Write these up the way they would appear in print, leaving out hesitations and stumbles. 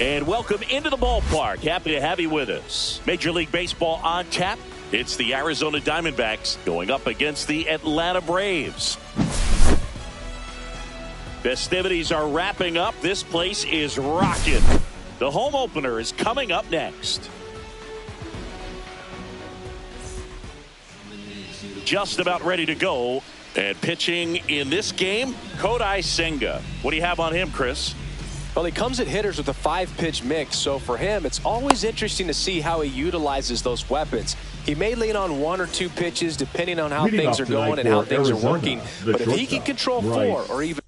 And welcome into the ballpark. Happy to have you with us. Major League Baseball on tap. It's the Arizona Diamondbacks going up against the Atlanta Braves. Festivities are wrapping up. This place is rocking. The home opener is coming up next. Just about ready to go. And pitching in this game, Kodai Senga. What do you have on him, Chris? Well, he comes at hitters with a 5-pitch mix, so for him, it's always interesting to see how he utilizes those weapons. He may lean on 1 or 2 pitches depending on how things are going and how things are working, but if he can control 4 or even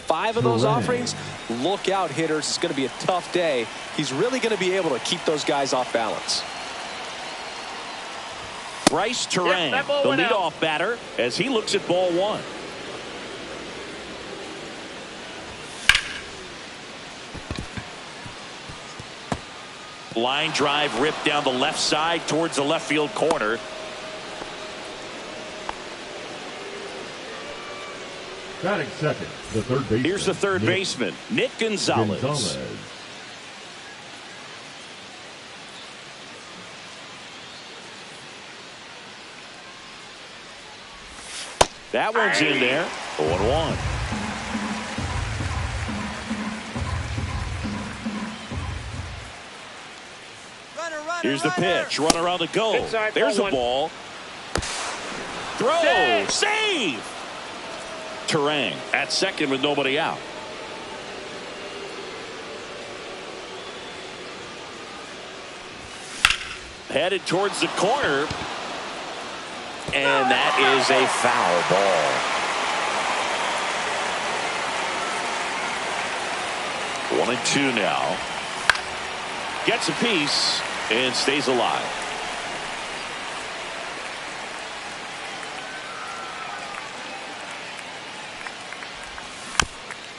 five of those offerings, look out, hitters. It's going to be a tough day. He's really going to be able to keep those guys off balance. Bryce Terang, the leadoff batter, as he looks at ball 1. Line drive ripped down the left side towards the left field corner. Batting second, the third baseman. Here's the third baseman, Nick Gonzalez. That one's in there. 0-1. Here's the pitch. Runner on the go. There's a ball. Throw. Save. Terang at second with nobody out. Headed towards the corner. And that is a foul ball. 1-2 now. Gets a piece and stays alive.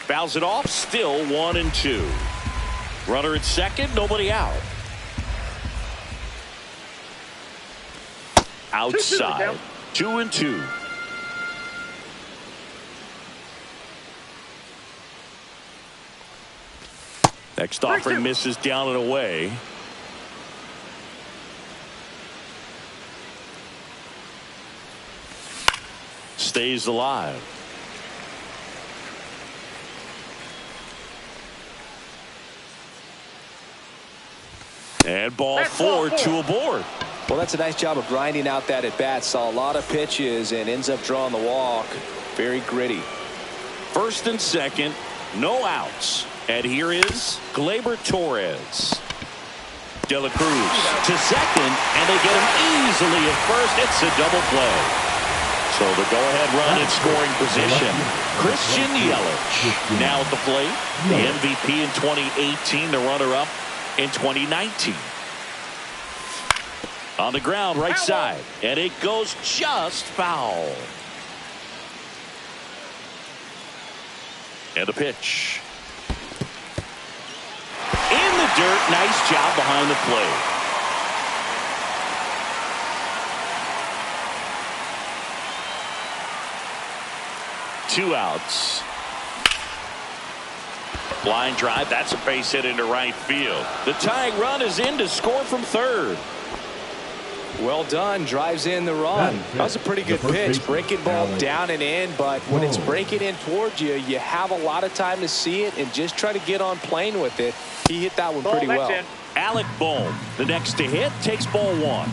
Fouls it off. Still 1-2. Runner at second. Nobody out. Outside. 2-2. Next offering misses down and away. Stays alive. And ball 4, 2 aboard. Well, that's a nice job of grinding out that at bat. Saw a lot of pitches and ends up drawing the walk. Very gritty. First and second, no outs. And here is Gleyber Torres. De La Cruz to second, and they get him easily at first. It's a double play. So the go-ahead run in scoring position. Christian Yelich now at the plate. The MVP in 2018, the runner-up in 2019. On the ground, right side, and it goes just foul. And the pitch. In the dirt, nice job behind the plate. Two outs. Line drive, that's a base hit into right field. The tying run is in to score from third. Well done. Drives in the run. That was a pretty good pitch. Breaking ball down and in, but when it's breaking in towards you, you have a lot of time to see it and just try to get on plane with it. He hit that one pretty well. Alec Bohm, the next to hit, takes ball one.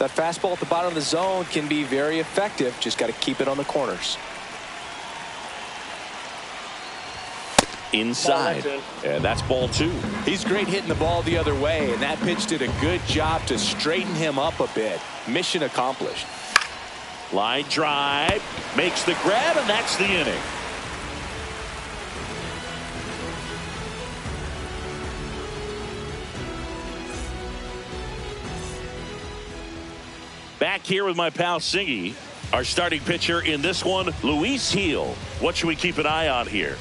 That fastball at the bottom of the zone can be very effective. Just got to keep it on the corners. Inside, and that's ball two. He's great hitting the ball the other way, and that pitch did a good job to straighten him up a bit. Mission accomplished. Line drive, makes the grab, and that's the inning. Back here with my pal Singy, our starting pitcher in this one, Luis Gil. What should we keep an eye on here?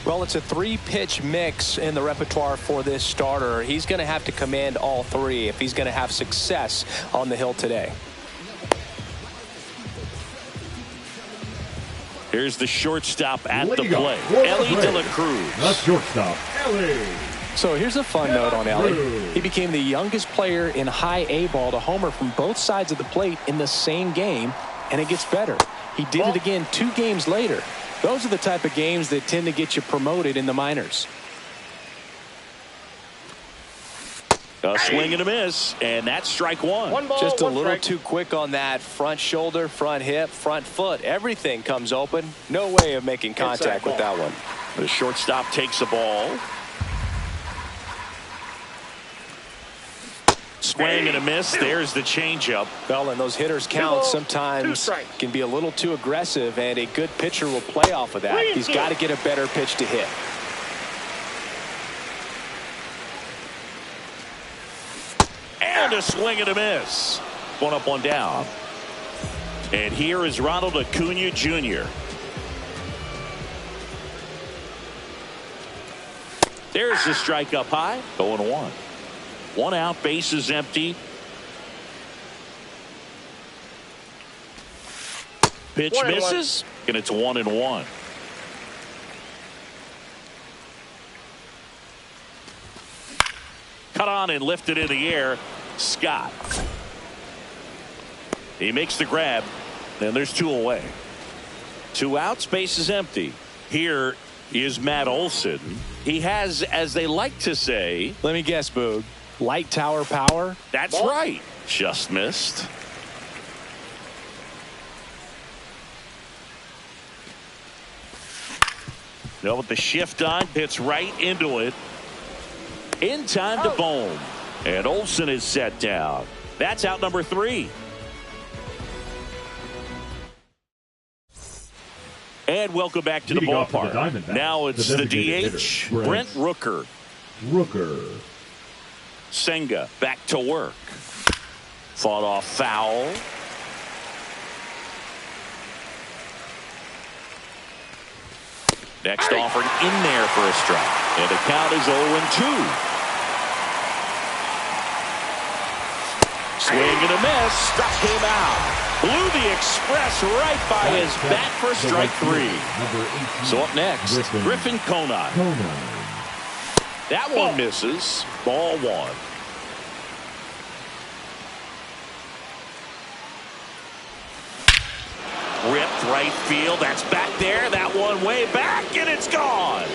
Well, it's a three-pitch mix in the repertoire for this starter. He's going to have to command all three if he's going to have success on the hill today. Here's the shortstop at the plate, Ellie De La Cruz. The shortstop, Ellie. So here's a fun note on Ellie. He became the youngest player in high A ball to homer from both sides of the plate in the same game, and it gets better. He did it again 2 games later. Those are the type of games that tend to get you promoted in the minors. A swing and a miss, and that's strike one. Just a little too quick on that front shoulder, front hip, front foot. Everything comes open. No way of making contact with that one. The shortstop takes the ball. Swing and a miss. There's the changeup. Well, and those hitters count sometimes can be a little too aggressive, and a good pitcher will play off of that. He's got to get a better pitch to hit. And a swing and a miss. One up, one down. And here is Ronald Acuna Jr. There's the strike up high. 0-1. 1 out, bases empty. Pitch misses, and it's 1-1. Cut on and lifted in the air. Scott. He makes the grab, and there's 2 away. 2 outs, bases empty. Here is Matt Olson. He has, as they like to say, let me guess, Boog. Light tower power. That's right. Just missed. No, with the shift on, hits right into it. In time to Bohm. And Olson is set down. That's out number 3. And welcome back to the ballpark. Now it's the DH, Brent Rooker. Senga back to work. Fought off foul. Next offering in there for a strike. And the count is 0-2. Swing and a miss. Struck him out. Blew the express right by his bat for strike 3. So up next, Griffin Conine. That one misses. Ball 1. Ripped right field. That's back there. That one way back, and it's gone.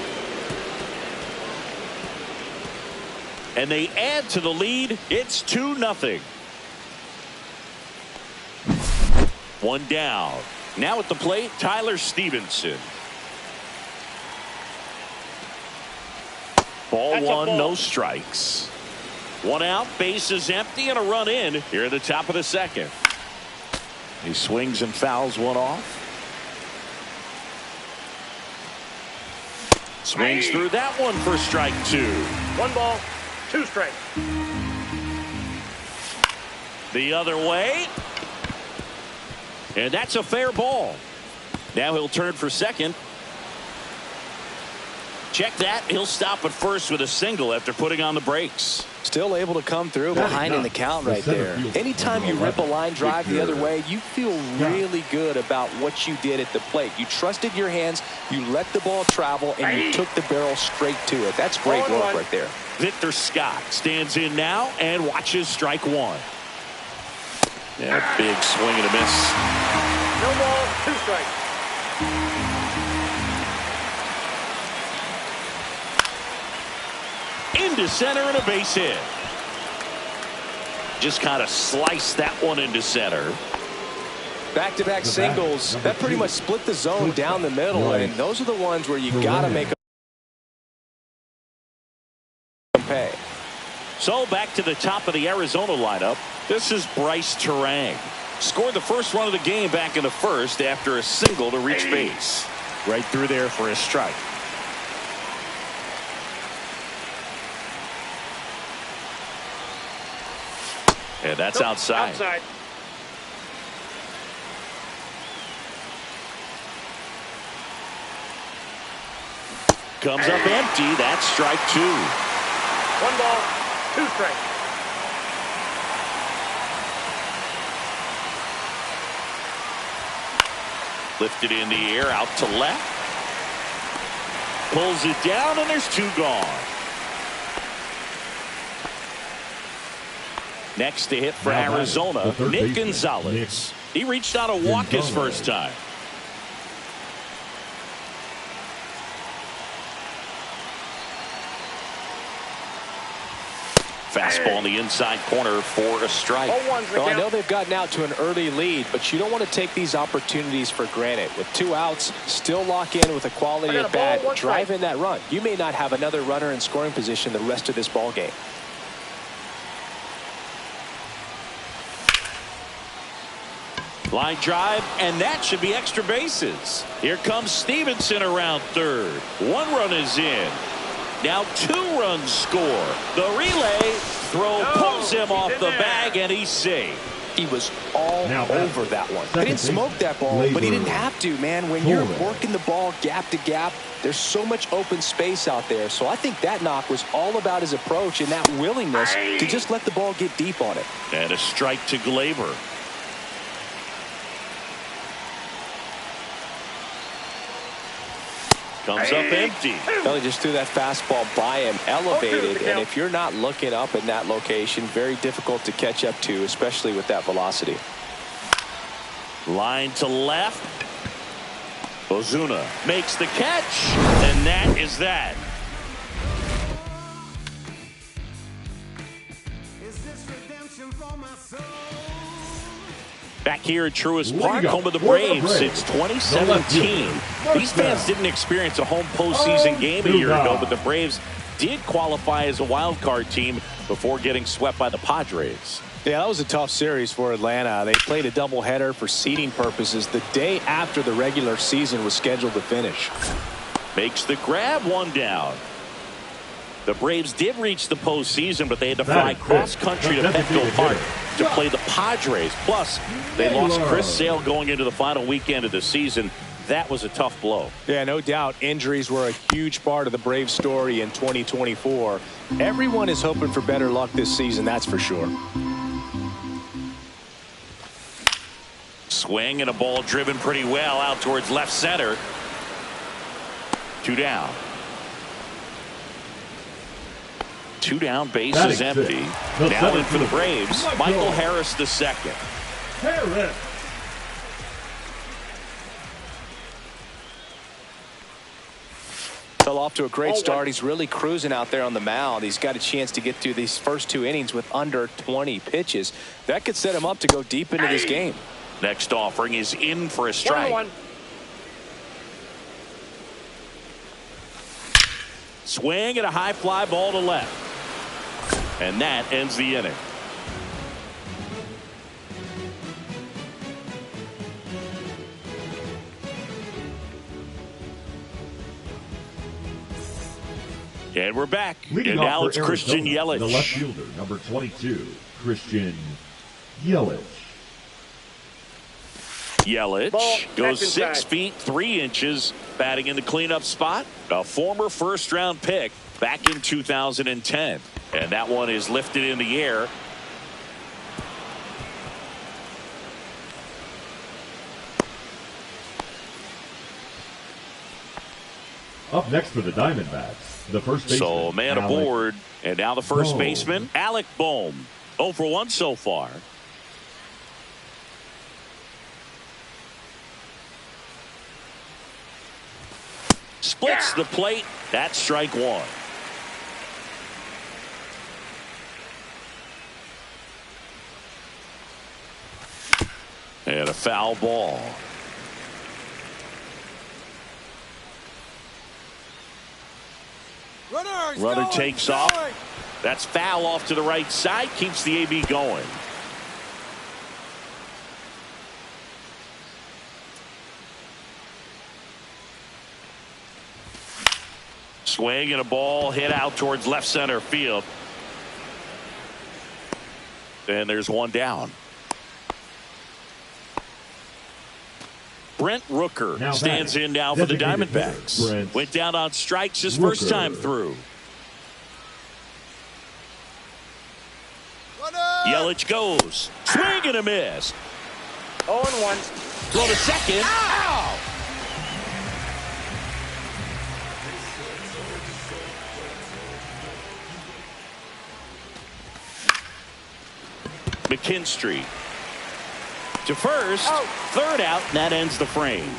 and they add to the lead. It's 2-0. One down. Now at the plate, Tyler Stevenson. Ball one, no strikes. One out, bases empty, and a run in here at the top of the second. He swings and fouls one off. Swings through that one for strike two. 1 ball, 2 strikes. The other way. And that's a fair ball. Now he'll turn for second. Check that. He'll stop at first with a single after putting on the brakes. Still able to come through behind in the count right there. Anytime you rip a line drive the other way, you feel really good about what you did at the plate. You trusted your hands, you let the ball travel, and you took the barrel straight to it. That's great work right there. Victor Scott stands in now and watches strike one. Yeah, big swing and a miss. No ball, 2 strikes. Into center and a base hit. Just kind of sliced that one into center. Back-to-back singles. That pretty much split the zone down the middle, and those are the ones where you got to make them pay. So back to the top of the Arizona lineup. This is Bryce Terang. Scored the first run of the game back in the first after a single to reach base. Right through there for a strike. And that's outside. Comes up empty. That's strike two. 1 ball, 2 strikes. Lifted in the air, out to left. Pulls it down, and there's 2 gone. Next to hit for Arizona, Nick Gonzalez. He reached out a walk his first time. Fastball in the inside corner for a strike. Well, I know they've gotten out to an early lead, but you don't want to take these opportunities for granted. With 2 outs, still lock in with a quality at bat, drive in that run. You may not have another runner in scoring position the rest of this ball game. Line drive, and that should be extra bases. Here comes Stevenson around third. 1 run is in. Now 2 runs score. The relay throw pulls him off the bag, and he's safe. He was all over that one. He didn't smoke that ball, but he didn't have to, man. When you're working the ball gap to gap, there's so much open space out there. So I think that knock was all about his approach and that willingness to just let the ball get deep on it. And a strike to Glaber. Comes up empty. Well, he just threw that fastball by him, elevated, and if you're not looking up in that location, very difficult to catch up to, especially with that velocity. Line to left. Ozuna makes the catch, and that is that. Back here at Truist Park, home of the Braves since 2017. These fans didn't experience a home postseason game a year ago, but the Braves did qualify as a wild card team before getting swept by the Padres. Yeah, that was a tough series for Atlanta. They played a doubleheader for seeding purposes the day after the regular season was scheduled to finish. Makes the grab, 1 down. The Braves did reach the postseason, but they had to fly cross-country to Petco Park to play the Padres. Plus, they lost Chris Sale going into the final weekend of the season. That was a tough blow. Yeah, no doubt. Injuries were a huge part of the Braves story in 2024. Everyone is hoping for better luck this season, that's for sure. Swing and a ball driven pretty well out towards left center. 2 down. 2 down, base is empty. Now in for the Braves, Michael Harris the second. Harris. Fell off to a great start. He's really cruising out there on the mound. He's got a chance to get through these first 2 innings with under 20 pitches. That could set him up to go deep into this game. Next offering is in for a strike. 1-1. Swing and a high fly ball to left. And that ends the inning. And we're back. Leading and off now for it's Christian Arizona, Yelich. the left fielder, number 22, Christian Yelich. Yelich Ball, goes back 6 inside. feet 3 inches, batting in the cleanup spot. A former first-round pick back in 2010. And that one is lifted in the air. Up next for the Diamondbacks, the first baseman. So man Alec aboard. And now the first Bohm. baseman, Alec Bohm. 0 for 1 so far. Splits the plate. That's strike 1. And a foul ball. Runner takes off. That's foul off to the right side. Keeps the AB going. Swing and a ball hit out towards left center field. And there's one down. Brent Rooker Now stands batting, in now for the designated hitter, Diamondbacks. Brent Went down on strikes his Rooker. first time through. Yelich goes. Swing and a miss. 0-1. Throw to second. Ow! McKinstry to first. Out. Third out, and that ends the frame.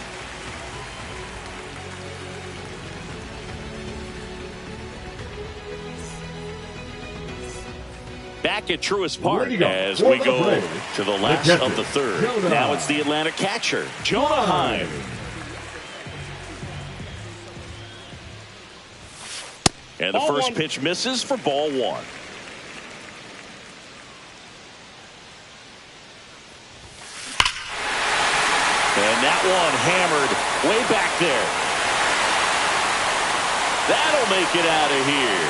Back at Truist Park Leading up as for we the go Braves, to the last catcher, of the third. Jonah. Now it's the Atlanta catcher, Jonah Heim. And the Ball first one. pitch misses for ball 1. And that one hammered way back there. That'll make it out of here.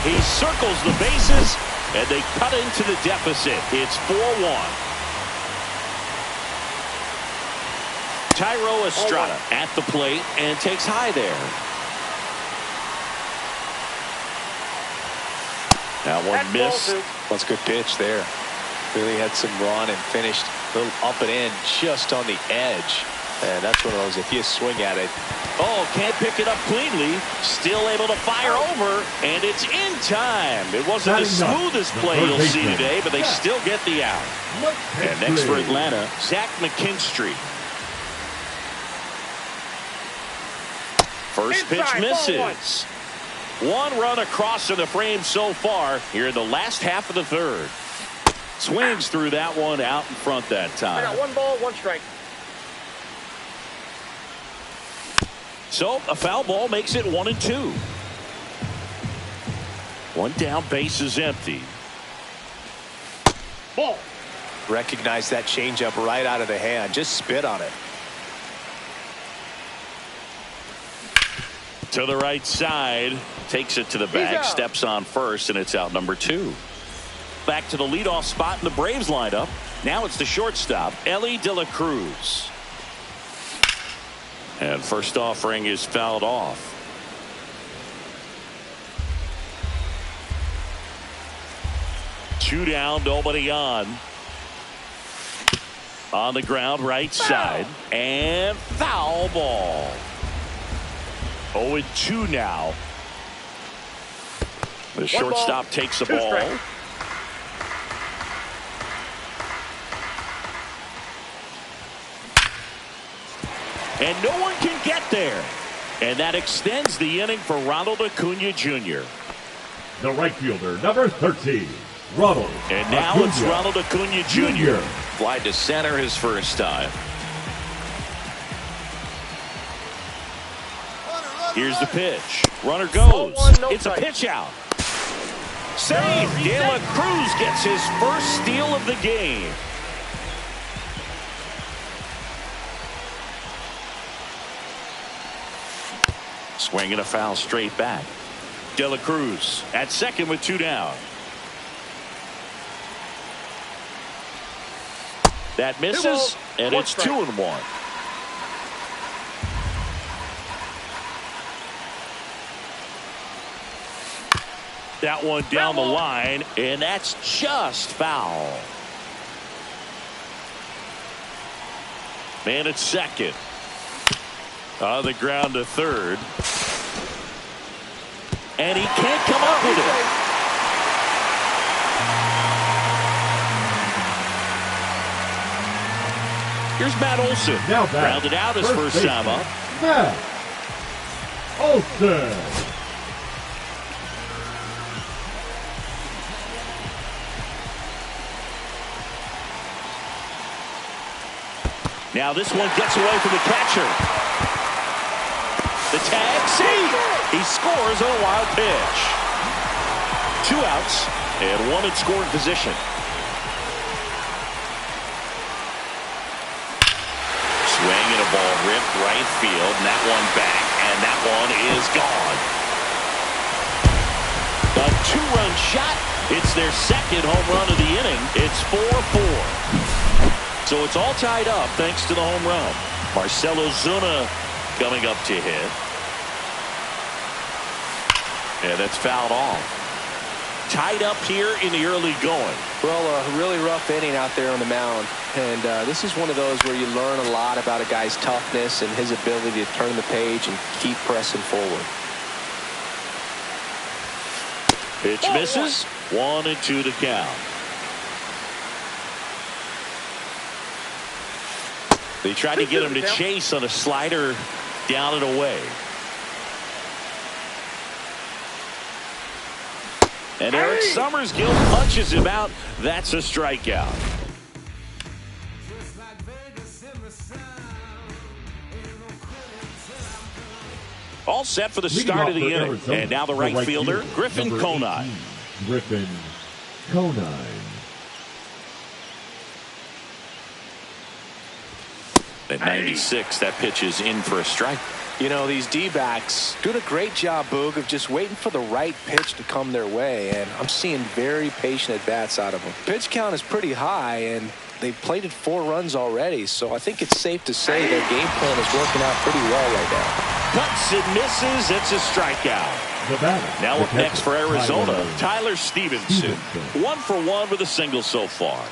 He circles the bases, and they cut into the deficit. It's 4-1. Tyro Estrada at the plate and takes high there. That one That's missed. ball 2. That's a good pitch there. Really had some run and finished a little up and in just on the edge. And that's one of those, if you swing at it. Oh, can't pick it up cleanly. Still able to fire over, and it's in time. It wasn't the smoothest play you'll see today, but they still get the out. And next for Atlanta, Zach McKinstry. First pitch Inside, ball misses. One run across in the frame so far here in the last half of the third. Swings through that one out in front that I got time. 1 ball, 1 strike. So a foul ball makes it 1-2. One down, base is empty. Ball. Recognize that changeup right out of the hand. Just spit on it. To the right side, takes it to the bag, out. steps on first, and it's out number 2. Back to the leadoff spot in the Braves lineup. Now it's the shortstop, Ellie De La Cruz. And first offering is fouled off. Two down, nobody on. On the ground, right side. And foul ball. 0-2 now. The shortstop ball, takes the 2 ball. strikes. And no one can get there. And that extends the inning for Ronald Acuna Jr. The right fielder, number 13, Ronald. And now Acuna it's Ronald Acuna Jr. Fly to center his first time. Here's the pitch. Runner goes. It's a pitch out. Save. De La Cruz gets his first steal of the game. Swinging a foul straight back. De La Cruz at second with 2 down. That misses, and it's 2-1. That one down the line, and that's just foul. Man at second. On the ground to third. And he can't come up with it. Here's Matt Olson. Rounded out his first time up. Matt Olson. Now this one gets away from the catcher. The tag, see! He scores on a wild pitch. 2 outs and 1 in scoring position. Swing and a ball ripped right field, and that one back, and that one is gone. A 2-run shot. It's their second home run of the inning. It's 4-4. So it's all tied up thanks to the home run. Marcell Ozuna coming up to hit. And that's fouled off. Tied up here in the early going. Well, a really rough inning out there on the mound. And this is one of those where you learn a lot about a guy's toughness and his ability to turn the page and keep pressing forward. Pitch misses. 1-2 to count. They tried to get him to chase on a slider down and away. And Eric Summersgill punches him out. That's a strikeout. All set for the start of the inning. Arizona, and now the right fielder, Griffin Conine. Griffin Conine. At 96, that pitch is in for a strike. You know, these D-backs doing a great job, Boog, of just waiting for the right pitch to come their way, and I'm seeing very patient at-bats out of them. Pitch count is pretty high, and they've plated 4 runs already, so I think it's safe to say their game plan is working out pretty well right now. Cuts and misses. It's a strikeout. Now up next for Arizona, Tyler Stevenson. 1 for 1 with a single so far.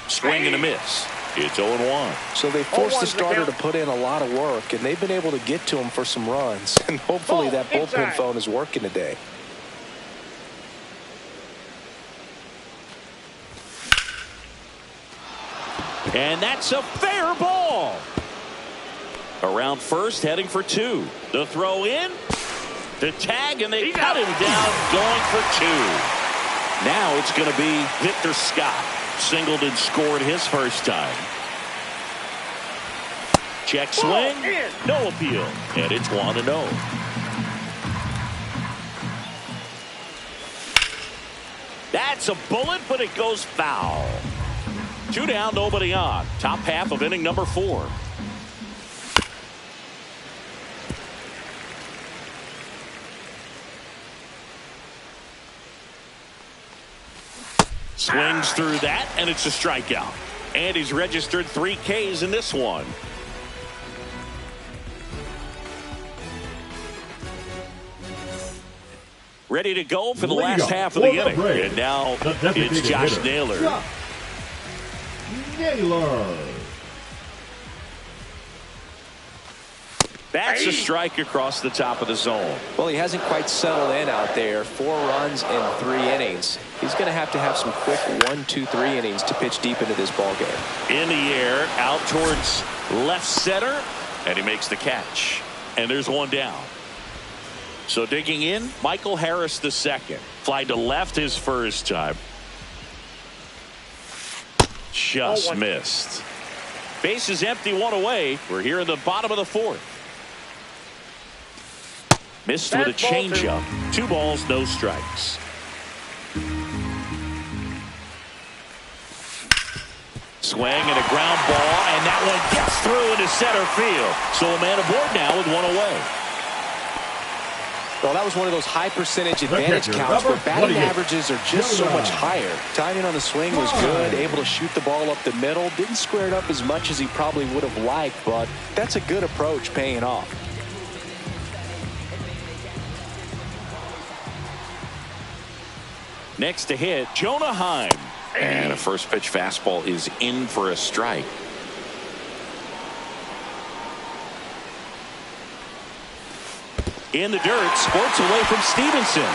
Swing and a miss. It's 0-1. So they forced the starter to put in a lot of work, and they've been able to get to him for some runs. And hopefully that bullpen phone is working today. And that's a fair ball. Around first, heading for 2. The throw in. The tag, and they cut him down, going for 2. Now it's going to be Victor Scott. Singled and scored his first time. Check swing. No appeal. And it's 1-0. That's a bullet, but it goes foul. 2 down, nobody on. Top half of inning number 4. Swings through that, and it's a strikeout. And he's registered 3 Ks in this one. Ready to go for the last half of the inning. And now it's Josh Naylor. That's a strike across the top of the zone. Well, he hasn't quite settled in out there. 4 runs in 3 innings. He's going to have some quick 1, 2, 3 innings to pitch deep into this ball game. In the air, out towards Left center, and he makes the catch. And there's one down. So digging in, Michael Harris the second. Fly to left his first time. Just missed. Base is empty, one away. We're here in the bottom of the fourth. Missed with a changeup. 2 balls, no strikes. Swing and a ground ball, and that one gets through into center field. So a man aboard now with 1 away. Well, that was one of those high percentage advantage counts where batting averages are just so much higher. Timing on the swing was good, able to shoot the ball up the middle. Didn't square it up as much as he probably would have liked, but that's a good approach paying off. Next to hit, Jonah Heim. And a first pitch fastball is in for a strike. In the dirt, sports away from Stevenson.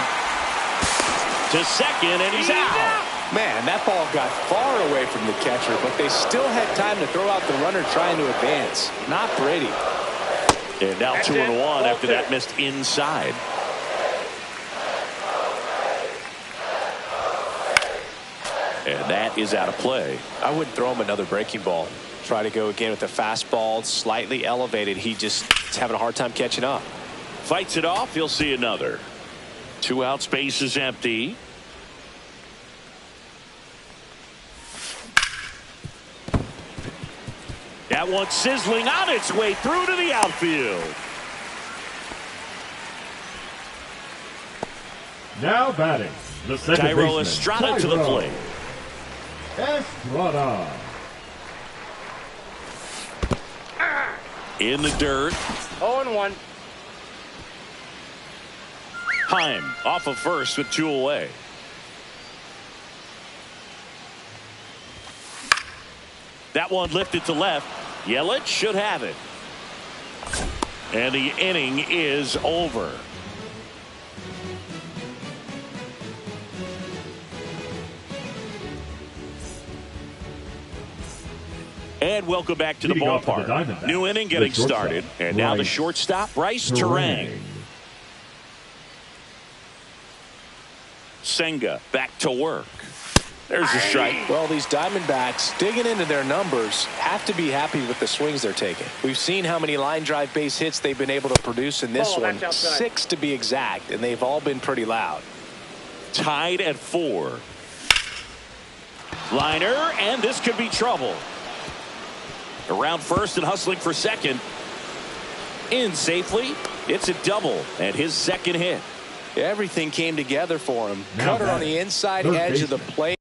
To second, and he's out. Man, that ball got far away from the catcher, but they still had time to throw out the runner trying to advance. Not pretty. And now 2-1 after that missed inside. And that is out of play. I wouldn't throw him another breaking ball. Try to go again with the fastball, slightly elevated. He just is having a hard time catching up. Fights it off. He'll see another. 2 outs, base is empty. That one sizzling on its way through to the outfield. Now batting, the second Tyro baseman, Estrada to the plate. Estrada. In the dirt. 0-1. Heim off of first with 2 away. That one lifted to left. Yelich should have it. And the inning is over. And welcome back to the ballpark. New inning getting started. And now the shortstop, Bryce Terang. Senga back to work. There's a strike. Well, these Diamondbacks, digging into their numbers, have to be happy with the swings they're taking. We've seen how many line drive base hits they've been able to produce in this one. 6 to be exact, and they've all been pretty loud. Tied at 4. Liner, and this could be trouble. Around first and hustling for second. In safely. It's a double and his second hit. Everything came together for him. Cutter on the inside edge of the plate.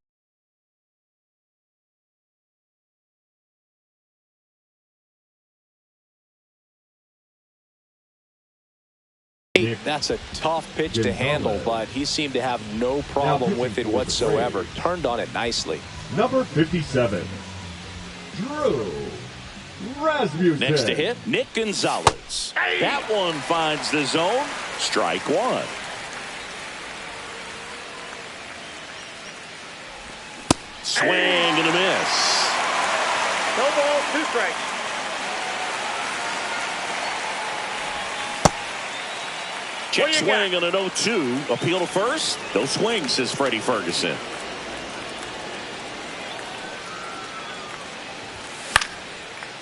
That's a tough pitch to handle, but he seemed to have no problem with it whatsoever. Turned on it nicely. Number 57, Drew Rasmussen. Next to hit, Nick Gonzalez. That one finds the zone. Strike 1. Swing and a miss. No balls, 2 strikes. Check swing on an 0-2. Appeal to first. No swing, says Freddie Ferguson.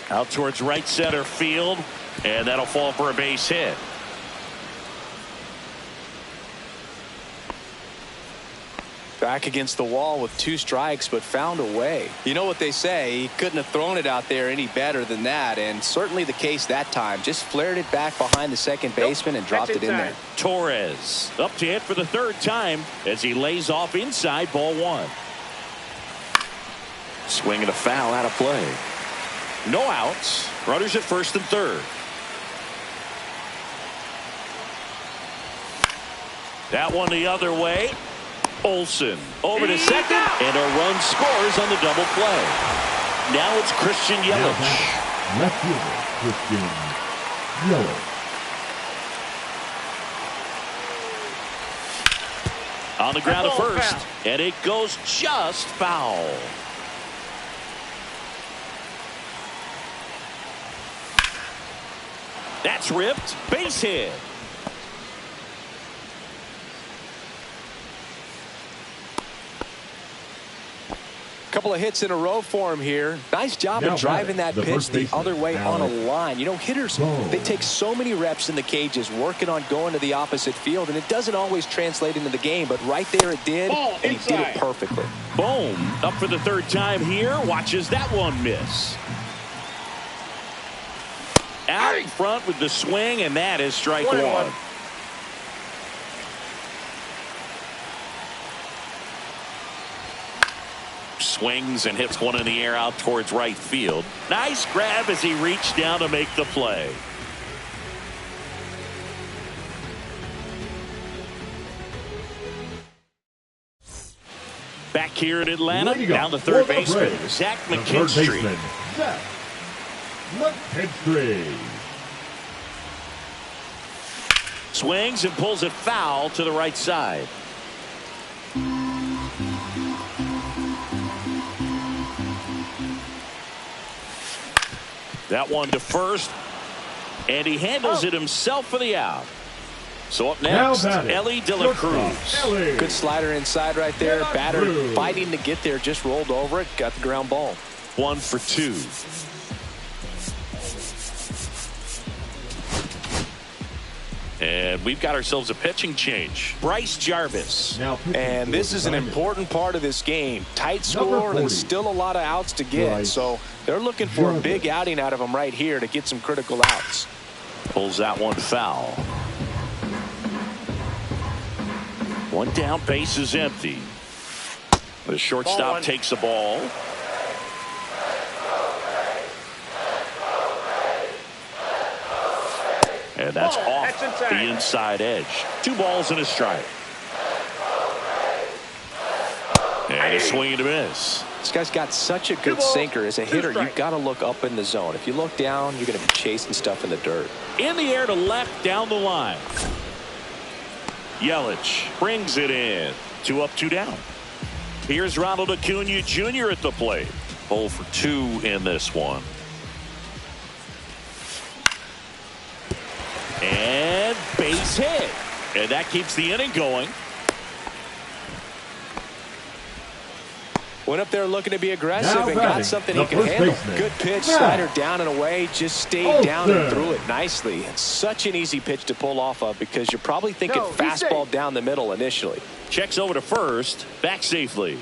Out towards right center field. And that'll fall for a base hit. Back against the wall with 2 strikes, but found a way. You know what they say, he couldn't have thrown it out there any better than that, and certainly the case that time. Just flared it back behind the second baseman and dropped it in there. Torres up to hit for the 3rd time as he lays off inside, ball 1. Swing and a foul, out of play. No outs. Runners at first and third. That one the other way. Olsen over to second, and a run scores on the double play. Now it's Christian Yelich. Left fielder Christian Yelich. On the ground to first, and it goes just foul. That's ripped. Base hit. Couple of hits in a row for him here. Nice job of driving that pitch the other way on a line. You know, hitters, they take so many reps in the cages working on going to the opposite field, and it doesn't always translate into the game, but right there it did, and he did it perfectly. Boom. Up for the third time here. Watches that one miss. Out in front with the swing, and that is strike one. Swings and hits one in the air out towards right field. Nice grab as he reached down to make the play. Back here in Atlanta, down to third baseman, Zach McKinstry. Zach McKinstry. Swings and pulls it foul to the right side. That one to first, and he handles it himself for the out. So up next, Ellie De La Cruz. Good slider inside right there. Batter fighting to get there, just rolled over it, got the ground ball. 1 for 2. And we've got ourselves a pitching change. Bryce Jarvis. And this is an important part of this game. Tight score and still a lot of outs to get. So they're looking for a big outing out of him right here to get some critical outs. Pulls that one foul. One down, base is empty. The shortstop takes the ball. And that's off the inside edge. 2 balls and a strike. And a swing and a miss. This guy's got such a good sinker. As a hitter, you've got to look up in the zone. If you look down, you're going to be chasing stuff in the dirt. In the air to left, down the line. Yelich brings it in. 2 up, 2 down. Here's Ronald Acuna Jr. at the plate. 0 for 2 in this one. And base hit. And that keeps the inning going. Went up there looking to be aggressive and got something he can handle. Good pitch, slider down and away, just stayed down and threw it nicely. It's such an easy pitch to pull off of because you're probably thinking fastball down the middle initially. Checks over to first, back safely.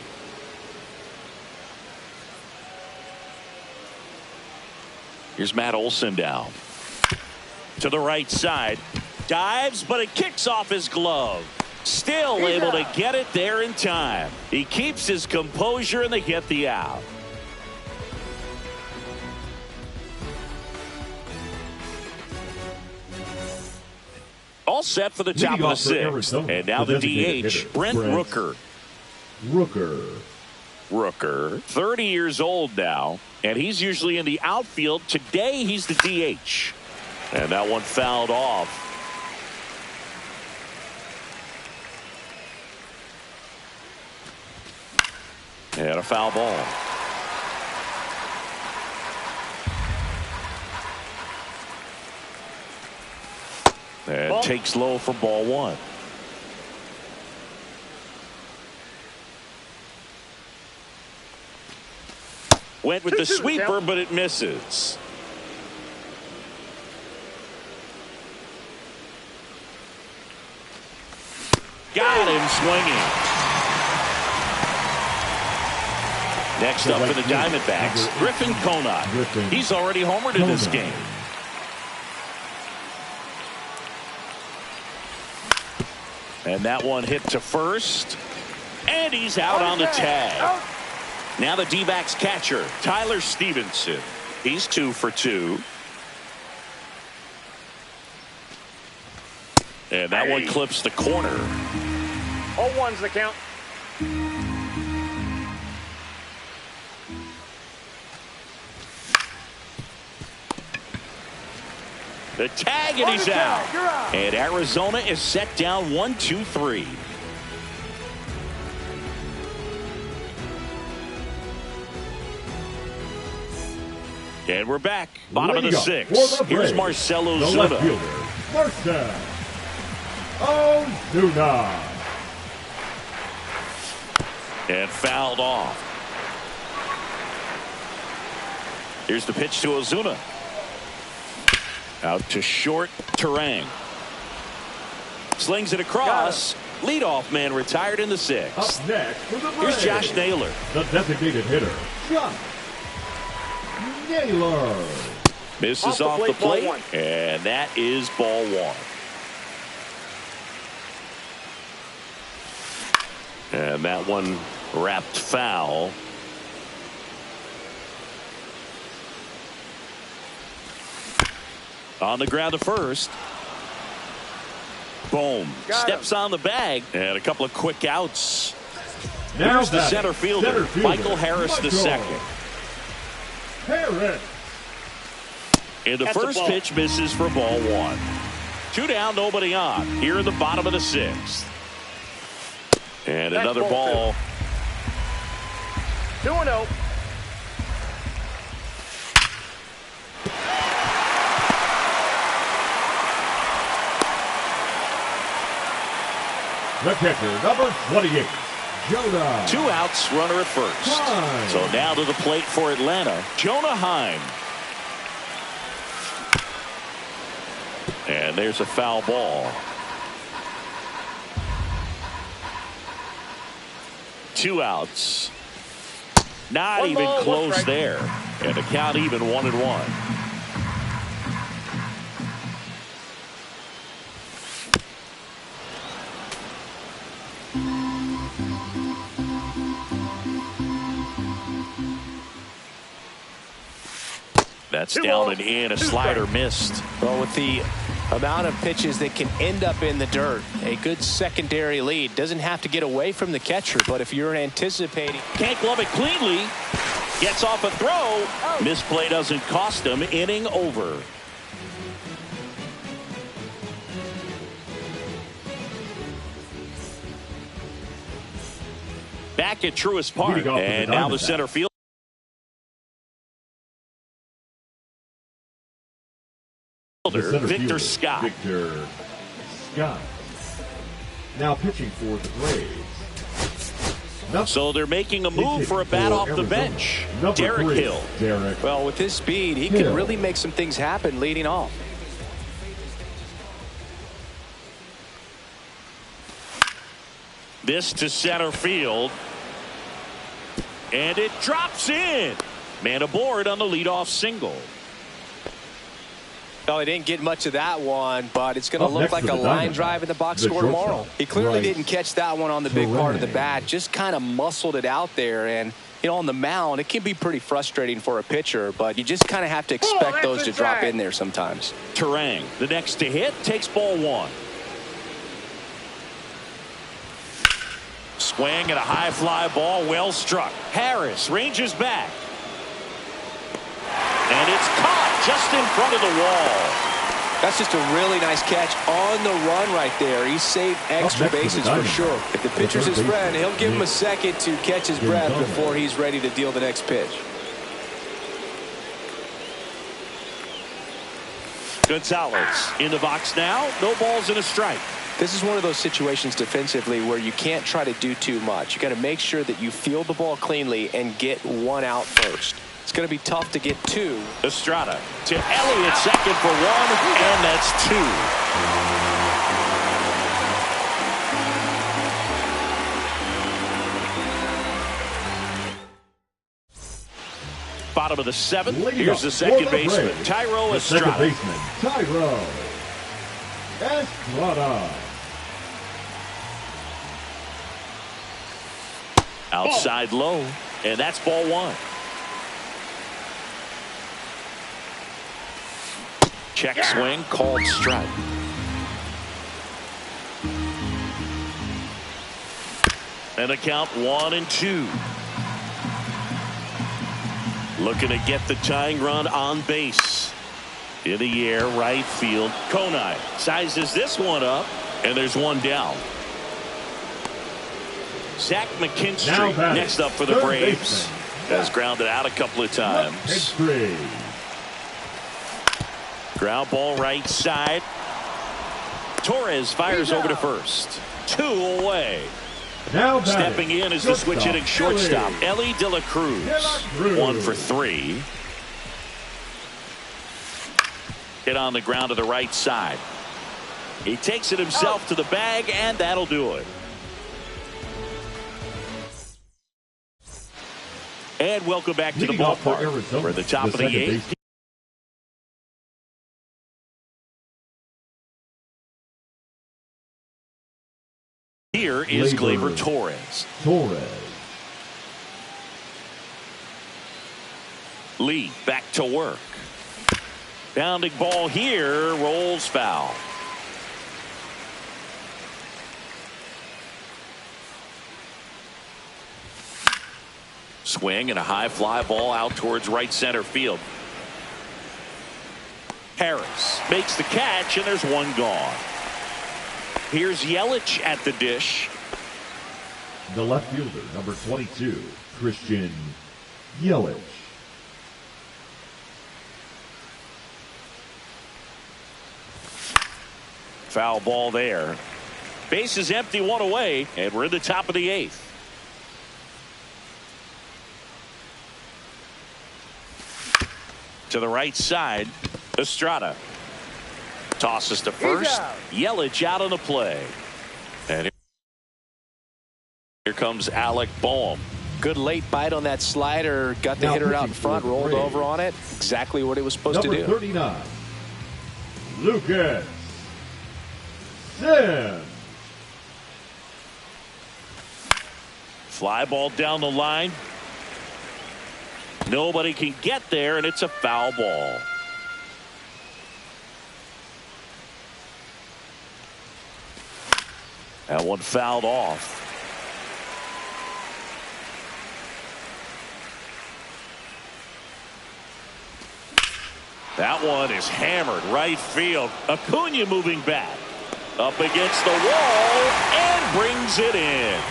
Here's Matt Olson down. To the right side. Dives, but it kicks off his glove. Still able to get it there in time. He keeps his composure and they get the out. All set for the top of the 6th. And now the DH, Brent Rooker. Rooker, 30 years old now, and he's usually in the outfield. Today he's the DH. And that one fouled off. And a foul ball. And takes low for ball 1. Went with the sweeper, but it misses. Got him swinging. Next up for the Diamondbacks, Griffin Conant. He's already homered in this game. And that one hit to first. And he's out on the tag. Now the D-backs catcher, Tyler Stevenson. He's 2 for 2. And that one clips the corner. 0-1's the count. The tag, and he's out. And Arizona is set down 1-2-3. And we're back. Bottom of the sixth. Here's Marcell the Ozuna. left fielder, Marcell Ozuna. And fouled off. Here's the pitch to Ozuna. Out to short, Turang. Slings it across. Leadoff man retired in the sixth. Up next for the Braves, here's Josh Naylor. the designated hitter, Josh Naylor. Misses off the plate, and that is ball one. And that one wrapped foul. On the ground to first. Boom. Steps on the bag. And a couple of quick outs. Now here's the center fielder, Michael Harris the second. Harris. And the first pitch misses for ball one. 2 down, nobody on. Here in the bottom of the sixth. And another ball. 2-0. The catcher, number 28, Jonah. 2 outs, runner at first. Heim. So now to the plate for Atlanta, Jonah Heim. And there's a foul ball. 2 outs. Not One even ball, close 1 strike. there. And the count even 1-1. That's down and in. A slider missed. Well, with the amount of pitches that can end up in the dirt, a good secondary lead. Doesn't have to get away from the catcher, but if you're anticipating. Can't glove it cleanly. Gets off a throw. Misplay doesn't cost him. Inning over. Back at Truist Park. And now the center field. Victor Scott. Victor Scott. Now pitching for the Braves. So they're making a move for a bat off the bench. Derek Hill. Well, with his speed, he can really make some things happen leading off. This to center field. And it drops in. Man aboard on the leadoff single. Well, he didn't get much of that one, but it's going to look like a line drive in the box score tomorrow. He clearly didn't catch that one on the big part of the bat, just kind of muscled it out there. And, you know, on the mound, it can be pretty frustrating for a pitcher, but you just kind of have to expect those to drop in there sometimes. Turang, the next to hit, takes ball one. Swing and a high fly ball, well struck. Harris ranges back. And it's caught just in front of the wall. That's just a really nice catch on the run right there. He saved extra bases for sure. If the pitcher's his friend, he'll give him a second to catch his breath before he's ready to deal the next pitch. Gonzalez in the box now. No balls and a strike. This is one of those situations defensively where you can't try to do too much. You got to make sure that you field the ball cleanly and get one out first. It's going to be tough to get two. Estrada to Elliott, second for one, and that's two. Bottom of the seventh. Here's the second baseman, Thairo Estrada. Second baseman, Thairo Estrada. Outside low, and that's ball one. Check swing, called strike. And a count 1-2. Looking to get the tying run on base. In the air, right field. Konai sizes this one up, and there's one down. Zach McKinstry next up for the Braves. Has grounded out a couple of times. Ground ball right side. Torres fires over to first. 2 away. Now stepping in is the switch hitting shortstop, Ellie De La Cruz. 1 for 3. Hit on the ground to the right side. He takes it himself to the bag, and that'll do it. And welcome back to the ballpark. We're at the top of the 8th. Here is Gleyber Torres. Lee back to work. Bounding ball here, rolls foul. Swing and a high fly ball out towards right center field. Harris makes the catch, and there's one gone. Here's Yelich at the dish. The left fielder, number 22, Christian Yelich. Foul ball there. Base is empty, 1 away, and we're in the top of the 8th. To the right side, Estrada. Tosses to first. Yelich out on the play. And here comes Alec Boehm. Good late bite on that slider. Got the hitter out in front, rolled over on it. Exactly what it was supposed to do. Number 39, Lucas Sims. Fly ball down the line. Nobody can get there, and it's a foul ball. That one fouled off. That one is hammered right field. Acuna moving back. Up against the wall and brings it in.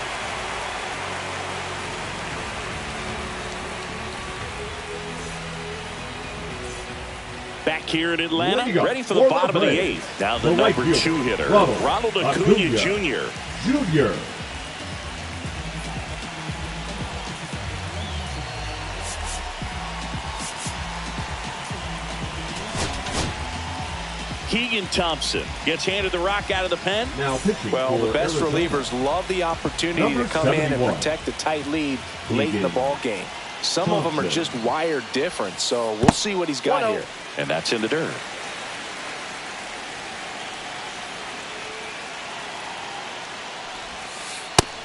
Back here in Atlanta, ready for the bottom of the 8th. Now the number 2 hitter, Ronald Acuna Jr. Keegan Thompson gets handed the rock out of the pen. Well, the best relievers love the opportunity to come in and protect a tight lead late in the ball game. Some of them are just wired different, so we'll see what he's got here. And that's in the dirt.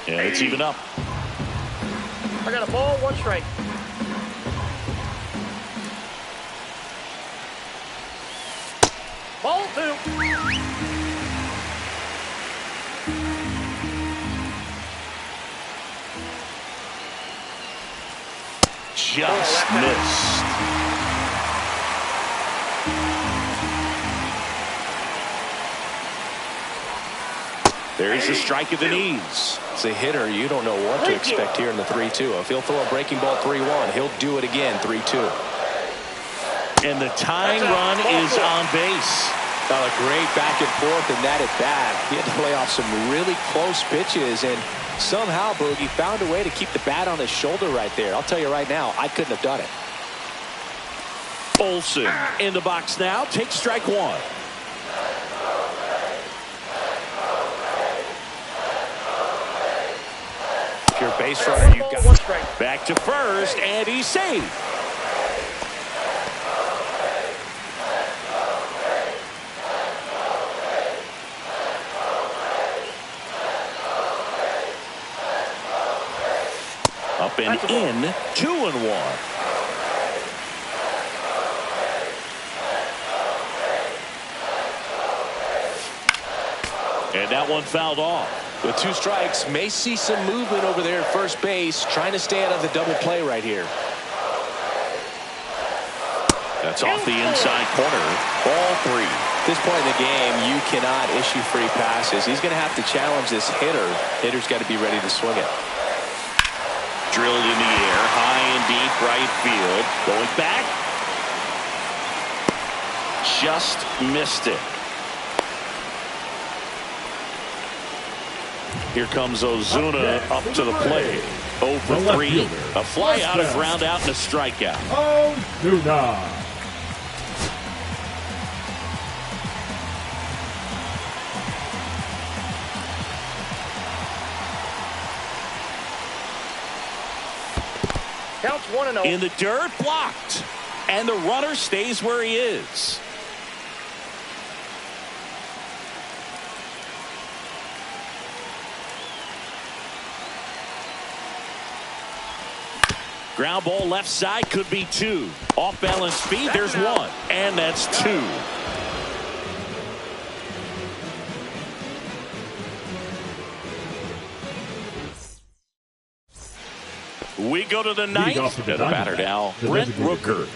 And it's even up. I got a ball, 1 strike. Ball 2. Just missed. There's a strike at the knees. As a hitter, you don't know what to expect here in the 3-2. If he'll throw a breaking ball 3-1, he'll do it again 3-2. And the tying run is on base. A great back and forth in that at bat. He had to lay off some really close pitches, and somehow Boogie found a way to keep the bat on his shoulder right there. I'll tell you right now, I couldn't have done it. Olsen in the box now. Takes strike 1. If you're a base runner, you've got 1 strike. Back to first, and he's safe. Up and in, 2-1. And that one fouled off. With 2 strikes, may see some movement over there at first base, trying to stay out of the double play right here. That's off the inside corner. Ball 3. At this point in the game, you cannot issue free passes. He's going to have to challenge this hitter. Hitter's got to be ready to swing it. Drilled in the air, high and deep right field. Going back. just missed it. Here comes Ozuna up to the plate. 0 for 3. A fly out, a ground out, and a strikeout. Ozuna. Counts 1-0. In the dirt, blocked. And the runner stays where he is. Ground ball left side, could be 2. Off balance speed, there's 1. And that's 2. We go to the 9th. The batter now, Brent Rooker.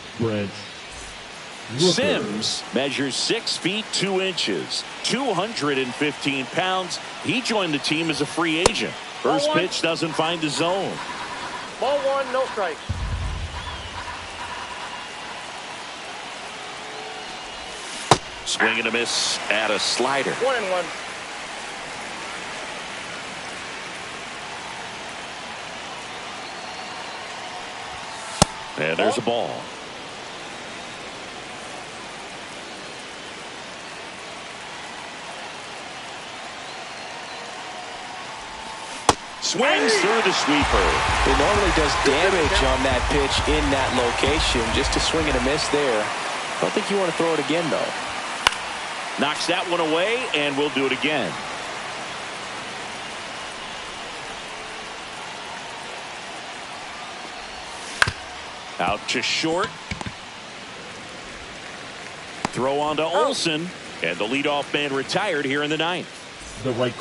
Sims measures 6 feet 2 inches, 215 pounds. He joined the team as a free agent. First pitch doesn't find the zone. Ball 1, no strikes. Swing and a miss at a slider. 1-1. And there's a ball. Swings through the sweeper. It normally does damage on that pitch in that location. Just a swing and a miss there. I don't think you want to throw it again, though. Knocks that one away, and we'll do it again. Out to short. Throw on to Olsen. And the leadoff man retired here in the 9th. The right.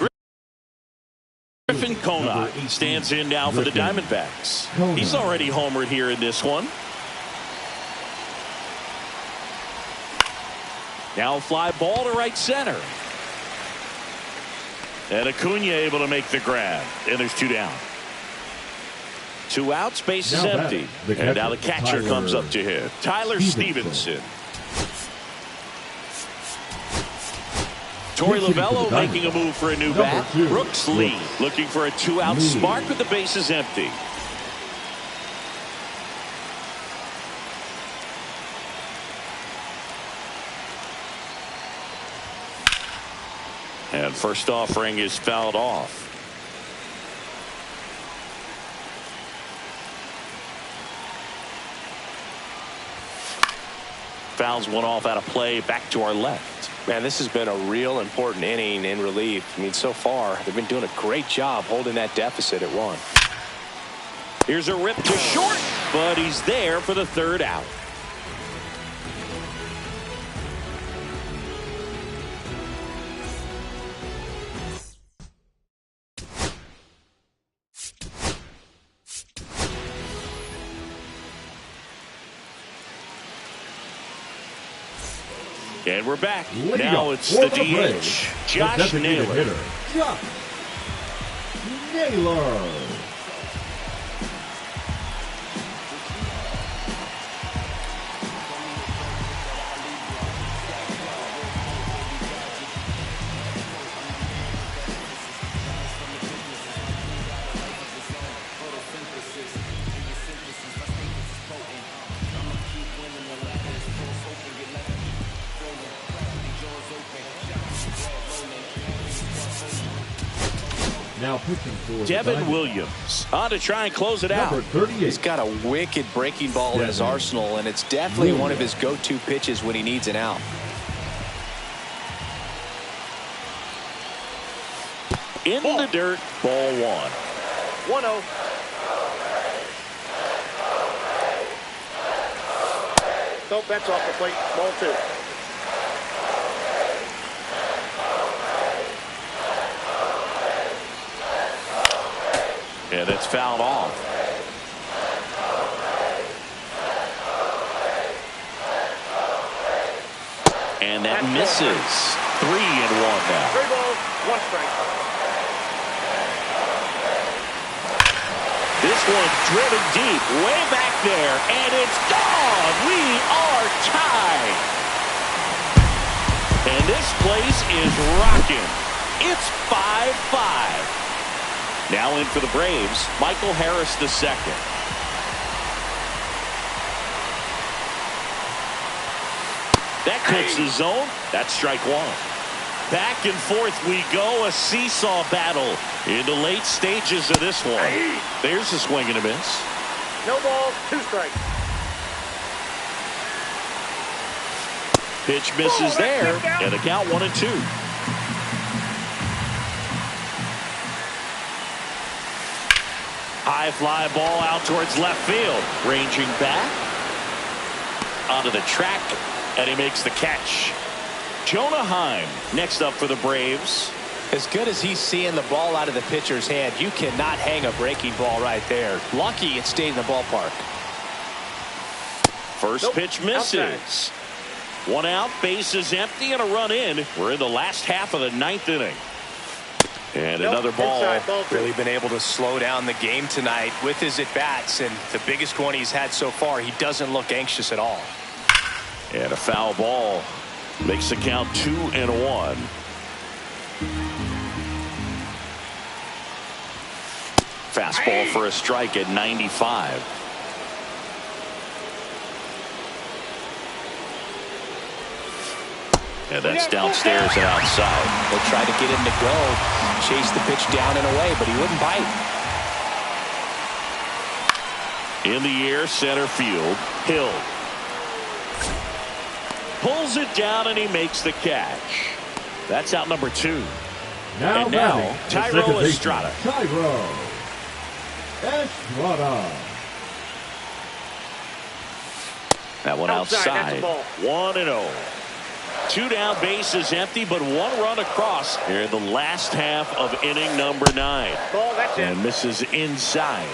Griffin Conant stands in now for the Diamondbacks. He's already homered here in this one. Now a fly ball to right center. And Acuna able to make the grab. And there's 2 down. 2 outs, base is empty. And now the catcher comes up to him. Tyler Stevenson. Torey Lovello making a move for a new bat. Brooks Lee looking for a 2-out spark with the bases empty. And first offering is fouled off. Fouls one off out of play, back to our left. Man, this has been a real important inning in relief. I mean, so far, they've been doing a great job holding that deficit at 1. Here's a rip to short, but he's there for the 3rd out. And we're back. Now it's the DH, Josh Naylor. Josh Naylor. Now pitching for Devin Williams on to try and close it out. He's got a wicked breaking ball in his arsenal, and it's definitely one of his go-to pitches when he needs an out. In the dirt, ball 1. 1-0. Nope, that's off the plate. Ball 2. Yeah, that's fouled off. And that misses. 3-1 now. 3 balls, 1 strike. This one driven deep, way back there, and it's gone. We are tied. This place is rocking. It's 5-5. Now in for the Braves, Michael Harris II. That clips the zone. That's strike one. Back and forth we go. A seesaw battle in the late stages of this one. There's a swing and a miss. No ball, 2 strikes. Pitch misses there, and the count 1-2. High fly ball out towards left field. Ranging back onto the track, and he makes the catch. Jonah Heim next up for the Braves. As good as he's seeing the ball out of the pitcher's hand, you cannot hang a breaking ball right there. Lucky it stayed in the ballpark. First pitch misses. Outside. 1 out, base is empty, and a run in. We're in the last half of the 9th inning. And another ball. Inside, ball 2. Really been able to slow down the game tonight with his at-bats, and the biggest one he's had so far, he doesn't look anxious at all. And a foul ball makes the count 2-1. Fastball for a strike at 95. And that's downstairs and outside. They tried to get him to go, chase the pitch down and away, but he wouldn't bite. In the air, center field, Hill. Pulls it down and he makes the catch. That's out number 2. Now, and now, batting, the Tyro second baseman, Estrada. Tyro Estrada. That one outside. 1-0. 2 down, base is empty, but 1 run across here in the last half of inning number 9. Ball, that's it. And misses inside.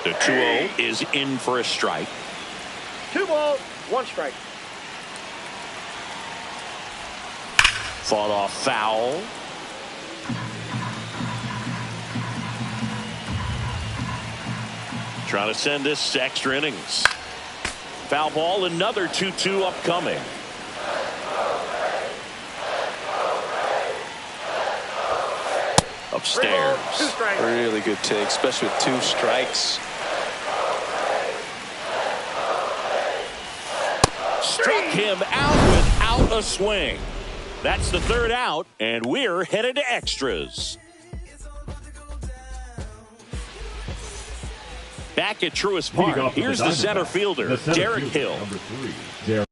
The 2-0 is in for a strike. 2 balls, 1 strike. Fought off foul. Trying to send this to extra innings. Foul ball, another 2-2 upcoming. Upstairs. 2 strikes. Really good take, especially with 2 strikes. Struck him out without a swing. That's the 3rd out, and we're headed to extras. Back at Truist Park, here's the center fielder, Derek Hill. Number 3, Derek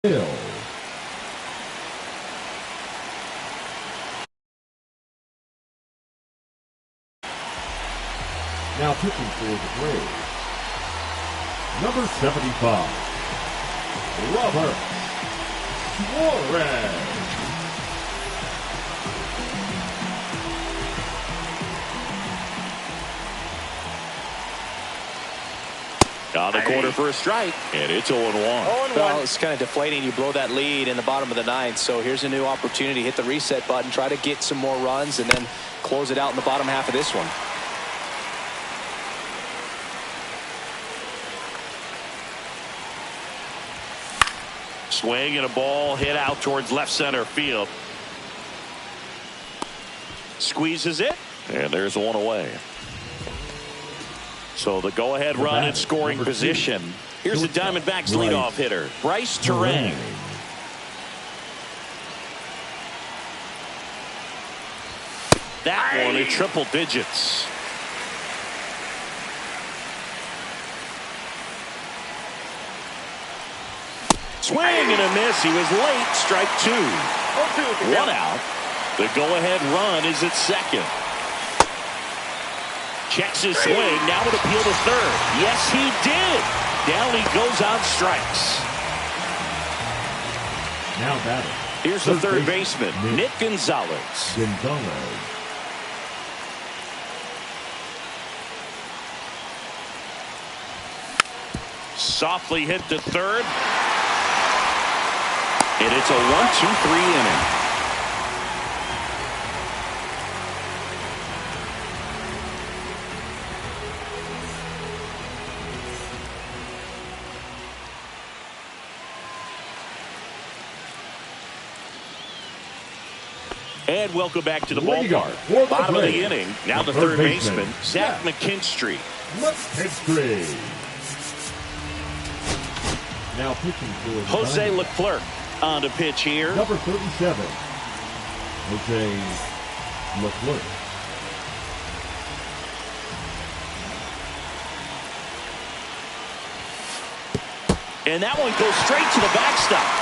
Hill. Now pitching for the Braves, number 75, Robert Suarez. On the corner for a strike, and it's 0-1. Well, it's kind of deflating. You blow that lead in the bottom of the ninth, so here's a new opportunity. Hit the reset button, try to get some more runs, and then close it out in the bottom half of this one. Swing and a ball hit out towards left center field. Squeezes it, and there's one away. So the go-ahead run in scoring position. Here's the Diamondbacks leadoff hitter, Bryce Terang. That one in triple digits. Swing and a miss. He was late. Strike two. 1 out. The go-ahead run is at second. Checks his swing. Now would appeal to third. Yes, he did. Down he goes on strikes. Now batting. Here's the third baseman, Nick Gonzalez. Softly hit to third. And it's a 1-2-3 inning. And welcome back to the ballpark. Bottom of the inning. Now the third baseman, Zach McKinstry. Now pitching for Jose Leclerc on to pitch here. Number 37, Jose Leclerc. And that one goes straight to the backstop.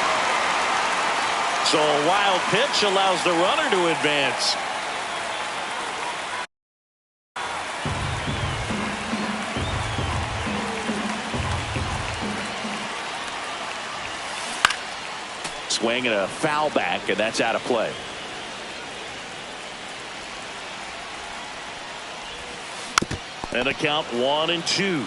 So a wild pitch allows the runner to advance. Swing and a foul back, and that's out of play. And a count 1-2.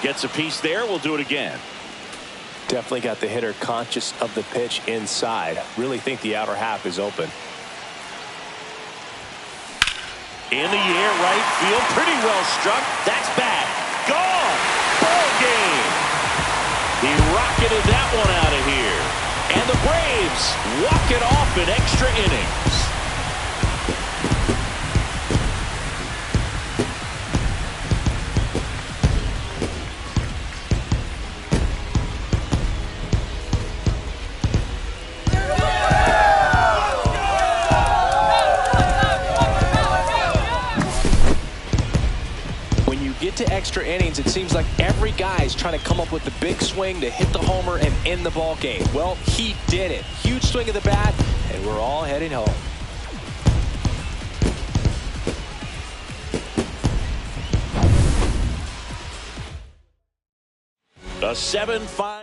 Gets a piece there. We'll do it again. Definitely got the hitter conscious of the pitch inside. Really think the outer half is open. In the air, right field. Pretty well struck. That's back. Gone. Ball game. He rocketed that one out of here. And the Braves walk it off in extra innings. To extra innings, it seems like every guy's trying to come up with the big swing to hit the homer and end the ball game. Well, he did it. Huge swing of the bat, and we're all heading home. A 7-5.